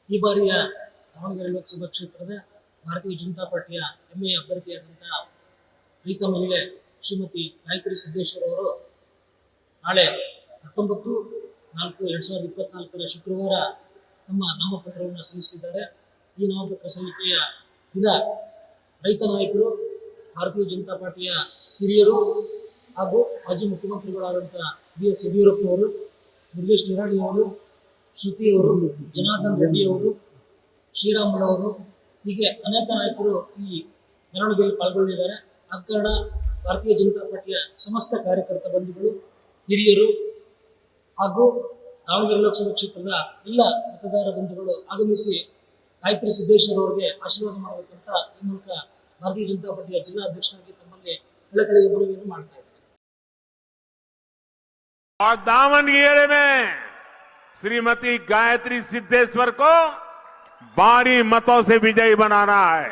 ಈ ಬಾರಿಯ ದಾವಣಗೆರೆ ಲೋಕಸಭಾ ಕ್ಷೇತ್ರದ ಭಾರತೀಯ ಜನತಾ ಪಾರ್ಟಿಯ ಹೆಮ್ಮೆಯ ಅಭ್ಯರ್ಥಿಯಾದಂತಹ ರೈತ ಮಹಿಳೆ ಶ್ರೀಮತಿ ಗಾಯತ್ರಿ ಸಿದ್ದೇಶ್ವರ್ ಅವರು ನಾಳೆ 19/4/2024 ಶುಕ್ರವಾರ ತಮ್ಮ ನಾಮಪತ್ರವನ್ನು ಸಲ್ಲಿಸಲಿದ್ದಾರೆ. ಈ ನಾಮಪತ್ರ ಸಲ್ಲಿಕೆಯ ದಿನ ರೈತ ನಾಯಕರು, ಭಾರತೀಯ ಜನತಾ ಪಾರ್ಟಿಯ ಹಿರಿಯರು ಹಾಗೂ ಮಾಜಿ ಮುಖ್ಯಮಂತ್ರಿಗಳಾದಂತಹ BS ಯಡಿಯೂರಪ್ಪ ಅವರು, ಮುರುಗೇಶ್ ನಿರಾಣಿ ಅವರು, ಶ್ರುತಿಯವರು, ಜನಾರ್ದನ್ ರೆಡ್ಡಿ ಅವರು, ಶ್ರೀರಾಮುಲು ಹೀಗೆ ಅನೇಕ ನಾಯಕರು ಈ ಮೆರವಣಿಗೆಯಲ್ಲಿ ಪಾಲ್ಗೊಳ್ಳಲಿದ್ದಾರೆ. ಆದ ಕಾರಣ ಭಾರತೀಯ ಜನತಾ ಪಾರ್ಟಿಯ ಸಮಸ್ತ ಕಾರ್ಯಕರ್ತ ಬಂಧುಗಳು, ಹಿರಿಯರು ಹಾಗೂ ದಾವಣಗೆರೆ ಲೋಕಸಭಾ ಕ್ಷೇತ್ರದ ಎಲ್ಲ ಮತದಾರ ಬಂಧುಗಳು ಆಗಮಿಸಿ ಗಾಯತ್ರಿ ಸಿದ್ದೇಶ್ವರ್ ಅವರಿಗೆ ಆಶೀರ್ವಾದ ಮಾಡಬೇಕಂತ ಈ ಮೂಲಕ ಭಾರತೀಯ ಜನತಾ ಪಾರ್ಟಿಯ ಜಿಲ್ಲಾ ಅಧ್ಯಕ್ಷರಾಗಿ ತಮ್ಮಲ್ಲಿ ಕಳಕಳಿಯ ಮನವಿಯನ್ನು ಮಾಡ್ತಾ ಇದ್ದಾರೆ. और दावणगेरे में श्रीमती गायत्री सिद्धेश्वर को भारी मतों से विजयी बनाना है।